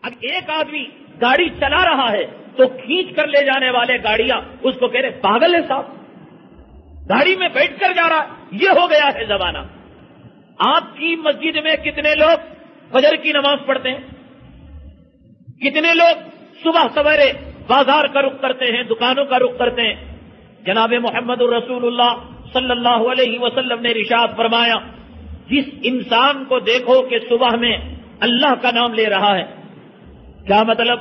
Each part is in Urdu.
اب ایک آدمی گاڑی چلا رہا ہے تو کھینچ کر لے جانے والے گاڑیاں اس کو کہہ رہے پاگل ہے صاحب، گاڑی میں بیٹھ کر جا رہا، یہ ہو گیا ہے زمانہ۔ آپ کی مسجد میں کتنے لوگ فجر کی نماز پڑھتے ہیں؟ کتنے لوگ صبح سویرے بازار کا رخ کرتے ہیں، دکانوں کا رخ کرتے ہیں؟ جناب محمد الرسول اللہ صلی اللہ علیہ وسلم نے ارشاد فرمایا، جس انسان کو دیکھو کہ صبح میں اللہ کا نام لے رہا ہے، کیا مطلب؟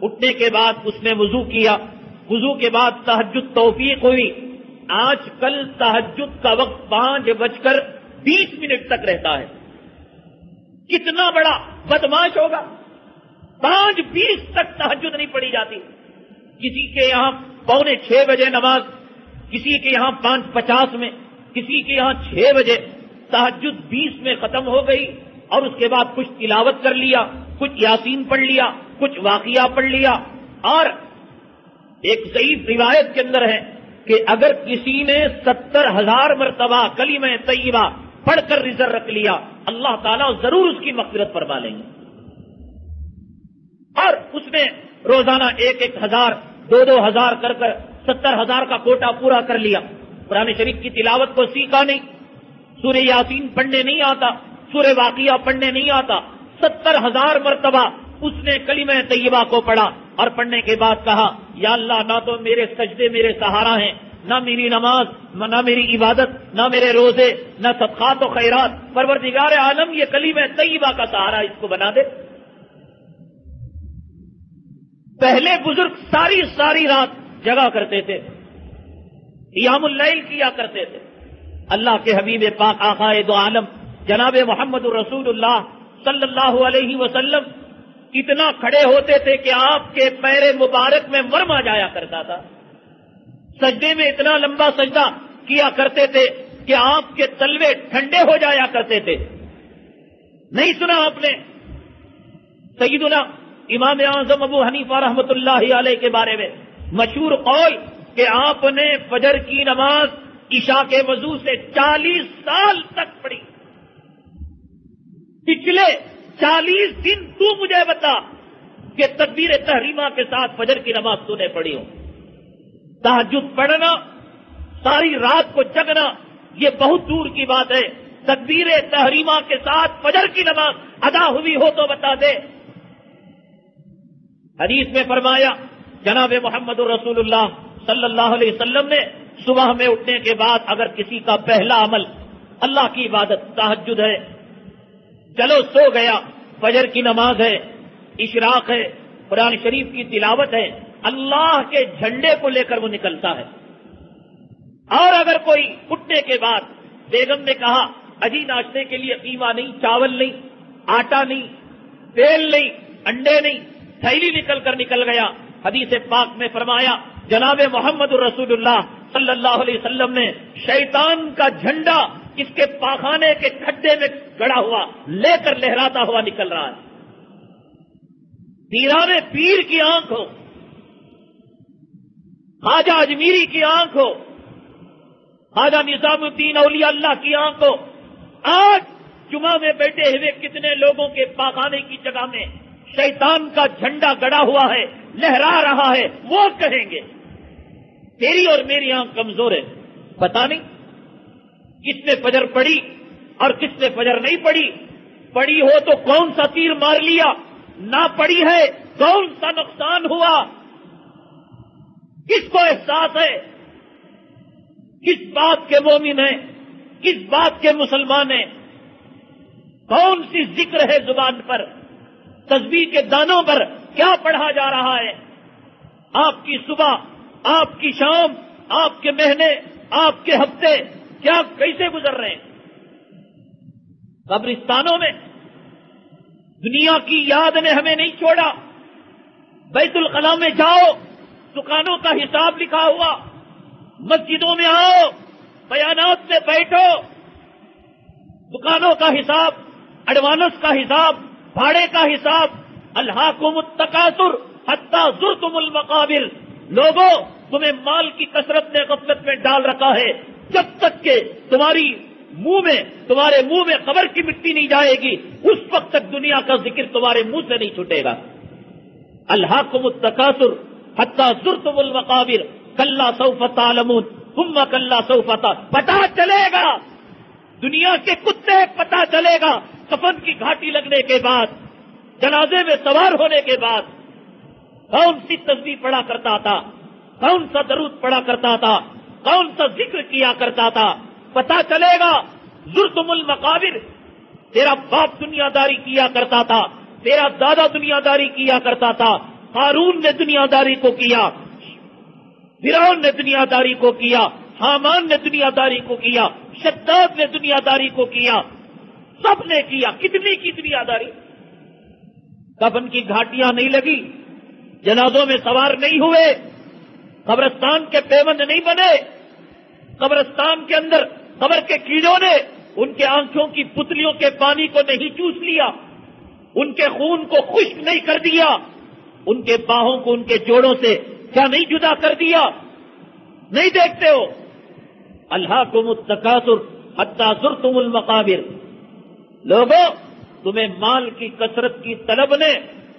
اٹھنے کے بعد اس نے وضو کیا، وضو کے بعد تہجد توفیق ہوئی۔ آج کل تہجد کا وقت 5:20 تک رہتا ہے۔ کتنا بڑا بدماش ہوگا، 5:20 تک تہجد نہیں پڑھی جاتی۔ کسی کے یہاں 5:45 بجے نماز، کسی کے یہاں 5:50 میں، کسی کے یہاں 6 بجے، تہجد 20 میں ختم ہو گئی، اور اس کے بعد کچھ تلاوت کر لیا، کچھ یاسین پڑھ لیا، کچھ واقعہ پڑھ لیا۔ اور ایک ضعیف روایت کے اندر ہے کہ اگر کسی نے 70,000 مرتبہ کلمہ طیبہ پڑھ کر رزق رکھ لیا، اللہ تعالیٰ ضرور اس کی مغفرت فرما لیں گے۔ اور اس نے روزانہ 1,000 2,000 کر 70,000 کا کوٹا پورا کر لیا۔ قرآن شریف کی تلاوت کو سیکھا نہیں، سورہ یاسین پڑھنے نہیں آتا، سورہ واقعہ پڑھنے نہیں آتا، 70,000 مرتبہ اس نے کلمہ طیبہ کو پڑھا، اور پڑھنے کے بعد کہا، یا اللہ نہ تو میرے سجدے میرے سہارا ہیں، نہ میری نماز، نہ میری عبادت، نہ میرے روزے، نہ صدقات و خیرات، پروردگار عالم یہ کلمہ طیبہ کا سہارا اس کو بنا دے۔ پہلے بزرگ ساری رات جگا کرتے تھے، قیام اللیل کیا کرتے تھے۔ اللہ کے حبیب پاک آقائے دو عالم جناب محمد الرسول اللہ صلی اللہ علیہ وسلم اتنا کھڑے ہوتے تھے کہ آپ کے پیر مبارک میں مرم آ جایا کرتا تھا۔ سجدے میں اتنا لمبا سجدہ کیا کرتے تھے کہ آپ کے تلوے ٹھنڈے ہو جایا کرتے تھے۔ نہیں سنا آپ نے سیدنا امام اعظم ابو حنیفہ رحمۃ اللہ علیہ کے بارے میں مشہور قول کہ آپ نے فجر کی نماز عشاء کے وضو سے 40 سال تک پڑھی۔ پچھلے 40 دن تو مجھے بتا کہ تکبیر تحریمہ کے ساتھ فجر کی نماز تو نے پڑھی ہو۔ تہجد پڑھنا، ساری رات کو جگنا، یہ بہت دور کی بات ہے۔ تکبیر تحریمہ کے ساتھ فجر کی نماز ادا ہوئی ہو تو بتا دے۔ حدیث میں فرمایا جناب محمد رسول اللہ صلی اللہ علیہ وسلم نے، صبح میں اٹھنے کے بعد اگر کسی کا پہلا عمل اللہ کی عبادت تہجد ہے، چلو سو گیا، فجر کی نماز ہے، اشراق ہے، قرآن شریف کی تلاوت ہے، اللہ کے جھنڈے کو لے کر وہ نکلتا ہے۔ اور اگر کوئی اٹھنے کے بعد بیگم نے کہا اجی ناشتے کے لیے قیمہ نہیں، چاول نہیں، آٹا نہیں، تیل نہیں، انڈے نہیں، تھیلی نکل گیا، حدیث پاک میں فرمایا جناب محمد الرسول اللہ صلی اللہ علیہ وسلم نے شیطان کا جھنڈا اس کے پاخانے کے کھڈے میں گڑا ہوا لے کر لہراتا ہوا نکل رہا ہے۔ پیران پیر کی آنکھ ہو، خواجہ اجمیری کی آنکھ ہو، خواجہ نظام الدین اولیاء اللہ کی آنکھ ہو، آج جمعہ میں بیٹھے ہوئے کتنے لوگوں کے پاخانے کی جگہ میں شیطان کا جھنڈا گڑا ہوا ہے، لہرا رہا ہے، وہ کہیں گے تیری اور میری آنکھ کمزور ہے۔ پتہ نہیں کس نے فجر پڑھی اور کس نے فجر نہیں پڑھی، پڑھی ہو تو کون سا تیر مار لیا، نہ پڑھی ہے کون سا نقصان ہوا، کس کو احساس ہے، کس بات کے مومن ہیں، کس بات کے مسلمان ہیں، کون سی ذکر ہے زبان پر، تسبیح کے دانوں پر کیا پڑھا جا رہا ہے۔ آپ کی صبح، آپ کی شام، آپ کے مہینے، آپ کے ہفتے کیا کیسے گزر رہے ہیں۔ قبرستانوں میں دنیا کی یاد نے ہمیں نہیں چھوڑا، بیت الخلاء میں جاؤ، دکانوں کا حساب لکھا ہوا، مسجدوں میں آؤ، بیانات سے بیٹھو، دکانوں کا حساب، ایڈوانس کا حساب، بھاڑے کا حساب، الہاکم التکاثر حتی زرتم المقابر، لوگوں تمہیں مال کی کثرت نے غفلت میں ڈال رکھا ہے، جب تک کہ تمہارے منہ میں قبر کی مٹی نہیں جائے گی اس وقت تک دنیا کا ذکر تمہارے منہ سے نہیں چھوٹے گا۔ الہاکم التکاثر حتی زرتم المقابر کلا سوف تعلمون ثم کلا سوف تعلمون. پتا چلے گا دنیا کے کتے، پتا چلے گا کفن کی گھاٹی لگنے کے بعد، جنازے میں سوار ہونے کے بعد کون سی تسبیح پڑھا کرتا تھا، کون سا درود پڑھا کرتا تھا، کون سا ذکر کیا کرتا تھا. پتا چلے گا. زرتم المقابر، تیرا باپ دنیا داری کیا کرتا تھا، تیرا دادا دنیا داری کیا کرتا تھا، قارون نے دنیا داری کو کیا، فرعون نے دنیا داری کو کیا، حامان نے دنیا داری کو کیا، شداد نے دنیا داری کو کیا، سب نے کیا. کتنی کی دنیا داری. کفن کی گھاٹیاں نہیں لگی، جنازوں میں سوار نہیں ہوئے، قبرستان کے پیوند نہیں بنے، قبرستان کے اندر قبر کے کیڑوں نے ان کے آنکھوں کی پتلیوں کے پانی کو نہیں چوس لیا، ان کے خون کو خشک نہیں کر دیا، ان کے باہوں کو ان کے جوڑوں سے کیا نہیں جدا کر دیا. نہیں دیکھتے ہو. الہاکم التکاثر حتی زرتم المقابر. لوگوں، تمہیں مال کی کثرت کی طلب نے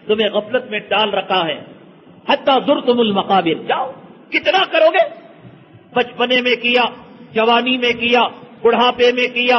تمہیں غفلت میں ڈال رکھا ہے. حتی زرتم المقابر. جاؤ، کتنا کرو گے؟ بچپنے میں کیا، جوانی میں کیا، بڑھاپے میں کیا.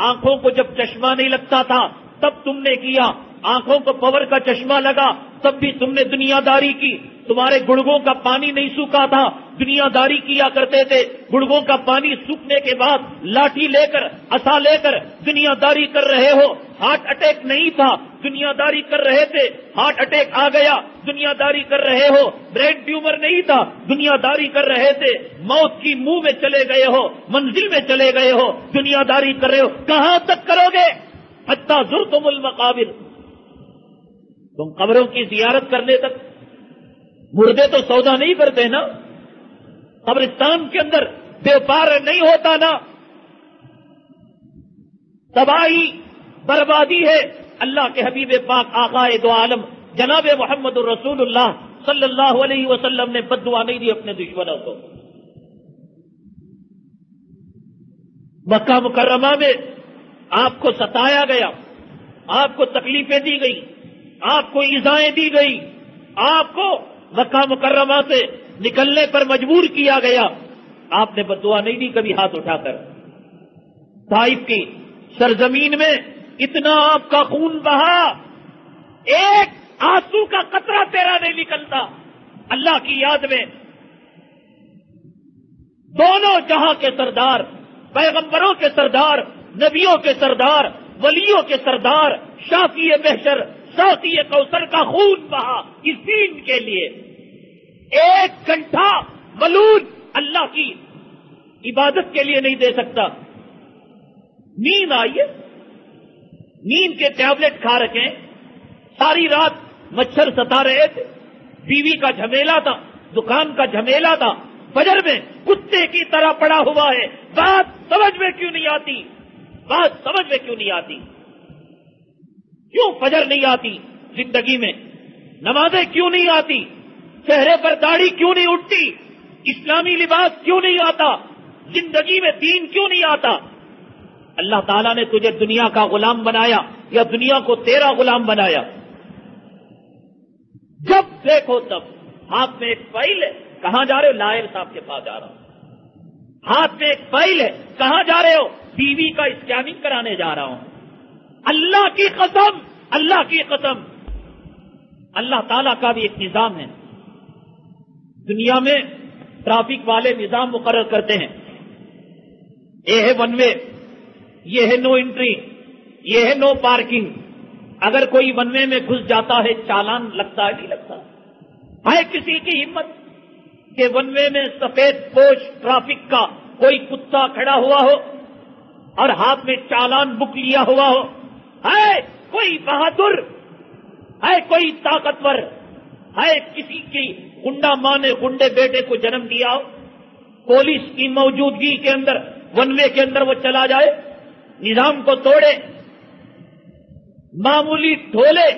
آنکھوں کو جب چشمہ نہیں لگتا تھا تب تم نے کیا، آنکھوں کو پاور کا چشمہ لگا تب بھی تم نے دنیا داری کی. تمہارے گڑگوں کا پانی نہیں سوکھا تھا، دنیا داری کیا کرتے تھے. گڑگوں کا پانی سوکھنے کے بعد لاٹھی لے کر، عصا لے کر دنیا داری کر رہے ہو. ہارٹ اٹیک نہیں تھا، دنیا داری کر رہے تھے. ہارٹ اٹیک آ گیا، دنیا داری کر رہے ہو. برین ٹیومر نہیں تھا، دنیا داری کر رہے تھے. موت کی منہ میں چلے گئے ہو، منزل میں چلے گئے ہو، دنیا داری کر رہے ہو. کہاں تک کرو گے؟ حتی زرتم المقابر. تم قبروں کی زیارت کرنے تک، مردے تو سودا نہیں کرتے نا، قبرستان کے اندر بیوپار نہیں ہوتا نا. تباہی بربادی ہے. اللہ کے حبیب پاک آقائے دو عالم جناب محمد الرسول اللہ صلی اللہ علیہ وسلم نے بد دعا نہیں دی اپنے دشمنوں کو. مکہ مکرمہ میں آپ کو ستایا گیا، آپ کو تکلیفیں دی گئی، آپ کو ایذائیں دی گئی، آپ کو مکہ مکرمہ سے نکلنے پر مجبور کیا گیا. آپ نے بد دعا نہیں دی کبھی ہاتھ اٹھا کر. طائف کی سرزمین میں اتنا آپ کا خون بہا، ایک آنسو کا قطرہ تیرا نہیں نکلتا. اللہ کی یاد میں دونوں جہاں کے سردار، پیغمبروں کے سردار، نبیوں کے سردار، ولیوں کے سردار، شافی محشر، ساقی کوثر کا خون بہا اس دین کے لیے. ایک گھنٹہ ملول اللہ کی عبادت کے لیے نہیں دے سکتا. نیند آئیے، نیند کے ٹیبلٹ کھا رکھے، ساری رات مچھر ستا رہے تھے، بیوی کا جھمیلا تھا، دکان کا جھمیلا تھا، فجر میں کتے کی طرح پڑا ہوا ہے. بات سمجھ میں کیوں نہیں آتی؟ بات سمجھ میں کیوں نہیں آتی؟ کیوں فجر نہیں آتی زندگی میں؟ نمازیں کیوں نہیں آتی؟ چہرے پر داڑھی کیوں نہیں اٹھتی؟ اسلامی لباس کیوں نہیں آتا؟ زندگی میں دین کیوں نہیں آتا؟ اللہ تعالیٰ نے تجھے دنیا کا غلام بنایا یا دنیا کو تیرا غلام بنایا؟ جب دیکھو تب ہاتھ میں ایک فائل ہے، کہاں جا رہے ہو؟ لائر صاحب کے پاس جا رہا ہوں. ہاتھ میں ایک فائل ہے، کہاں جا رہے ہو؟ بیوی کا اسکیننگ کرانے جا رہا ہوں. اللہ کی قسم، اللہ کی قسم، اللہ تعالیٰ کا بھی ایک نظام ہے. دنیا میں ٹرافک والے نظام مقرر کرتے ہیں. یہ ہے ون وے، یہ ہے نو انٹری، یہ ہے نو پارکنگ. اگر کوئی ون وے میں گھس جاتا ہے چالان لگتا ہے نہیں لگتا؟ ہے کسی کی ہمت کہ ون وے میں سفید پوش ٹرافک کا کوئی کتا کھڑا ہوا ہو اور ہاتھ میں چالان بک لیا ہوا ہو؟ ہے کوئی بہادر، ہے کوئی طاقتور، ہے کسی کی گنڈا ماں نے گنڈے بیٹے کو جنم دیا ہو، پولیس کی موجودگی کے اندر ون وے کے اندر وہ چلا جائے، نظام کو توڑے؟ معمولی ڈھولے،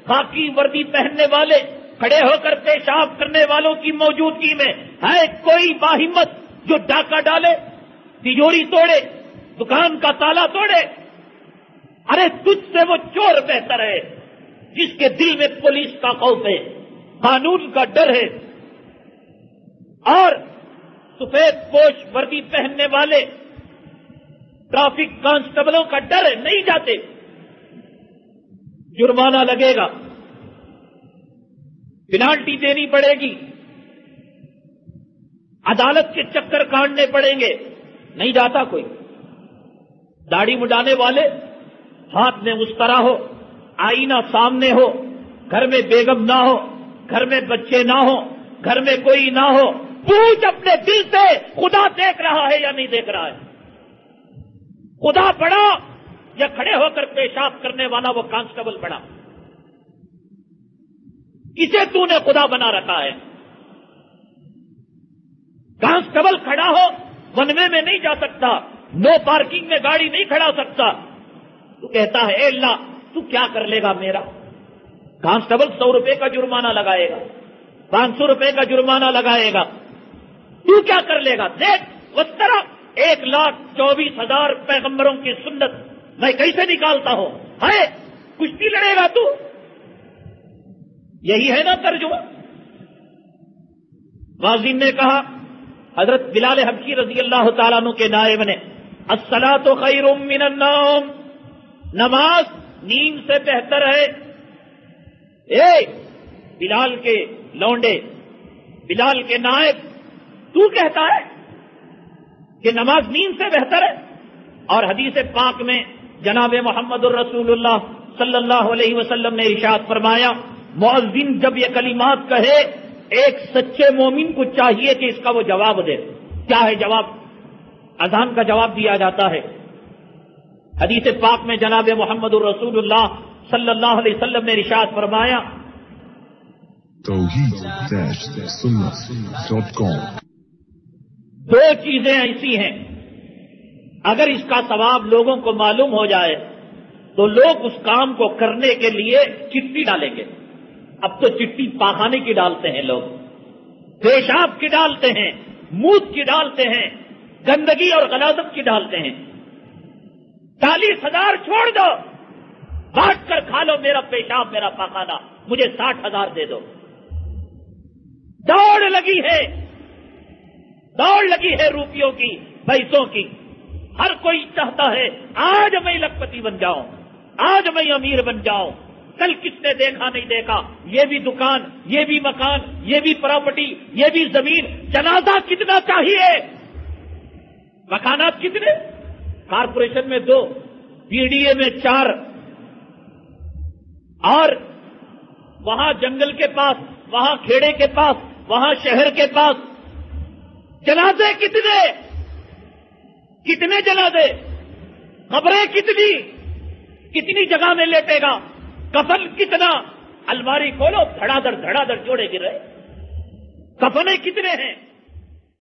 خاکی وردی پہننے والے، کھڑے ہو کر پیشاب کرنے والوں کی موجودگی میں ہے کوئی باہمت جو ڈاکہ ڈالے، تجوری توڑے، دکان کا تالا توڑے؟ ارے تجھ سے وہ چور بہتر ہے جس کے دل میں پولیس کا خوف ہے، قانون کا ڈر ہے، اور سفید پوش وردی پہننے والے ٹریفک کانسٹیبلوں کا ڈر ہے، نہیں جاتے، جرمانہ لگے گا، پینالٹی دینی پڑے گی، عدالت کے چکر کاٹنے پڑیں گے، نہیں جاتا کوئی۔ داڑھی مڈانے والے ہاتھ میں مسترا ہو، آئینہ سامنے ہو، گھر میں بیگم نہ ہو، گھر میں بچے نہ ہو، گھر میں کوئی نہ ہو، پوچھ اپنے دل سے خدا دیکھ رہا ہے یا نہیں دیکھ رہا ہے؟ خدا بڑا یا کھڑے ہو کر پیشاب کرنے والا وہ کانسٹیبل بڑا؟ کسے تو نے خدا بنا رکھا ہے؟ کانسٹیبل کھڑا ہو، ون وے میں نہیں جا سکتا، نو پارکنگ میں گاڑی نہیں کھڑا سکتا، تو کہتا ہے اے اللہ تو کیا کر لے گا میرا؟ کانسٹیبل 100 روپے کا جرمانہ لگائے گا، 500 روپے کا جرمانہ لگائے گا، تو کیا کر لے گا؟ دیکھ اس طرح 1,24,000 پیغمبروں کی سنت میں کیسے نکالتا ہوں، ہے کشتی لڑے گا تو؟ یہی ہے نا ترجمہ۔ واضح نے کہا، حضرت بلال حبشی رضی اللہ تعالیٰ عنہ کے نائب نے، الصلاۃ خیر من النوم، نماز نیند سے بہتر ہے۔ اے بلال کے لونڈے، بلال کے نائب، تو کہتا ہے کہ نماز نیند سے بہتر ہے؟ اور حدیث پاک میں جناب محمد الرسول اللہ صلی اللہ علیہ وسلم نے ارشاد فرمایا، مؤذن جب یہ کلمات کہے ایک سچے مومن کو چاہیے کہ اس کا وہ جواب دے۔ کیا ہے جواب؟ اذان کا جواب دیا جاتا ہے۔ حدیث پاک میں جناب محمد الرسول اللہ صلی اللہ علیہ وسلم نے ارشاد فرمایا، توحید-sunnah.com 2 چیزیں ایسی ہیں اگر اس کا ثواب لوگوں کو معلوم ہو جائے تو لوگ اس کام کو کرنے کے لیے چٹھی ڈالیں گے۔ اب تو چٹھی پاخانے کی ڈالتے ہیں لوگ، پیشاب کی ڈالتے ہیں، موت کی ڈالتے ہیں، گندگی اور غلاظت کی ڈالتے ہیں۔ 40,000 چھوڑ دو، بانٹ کر کھا لو میرا پیشاب میرا پاخانہ، مجھے 60,000 دے دو۔ دوڑ لگی ہے روپیوں کی، پیسوں کی، ہر کوئی چاہتا ہے آج میں لکھپتی بن جاؤں، آج میں امیر بن جاؤں، کل کس نے دیکھا نہیں دیکھا، یہ بھی دکان، یہ بھی مکان، یہ بھی پراپرٹی، یہ بھی زمین۔ جنازہ کتنا چاہیے؟ مکانات کتنے؟ کارپوریشن میں 2، پی ڈی اے میں 4، اور وہاں جنگل کے پاس، وہاں کھیڑے کے پاس، وہاں شہر کے پاس جنازے کتنے جنازے، قبریں کتنی جگہ میں لیٹے گا، کفن کتنا؟ الماری کھولو دھڑا دھڑ جوڑے گر رہے، کفنیں کتنے ہیں؟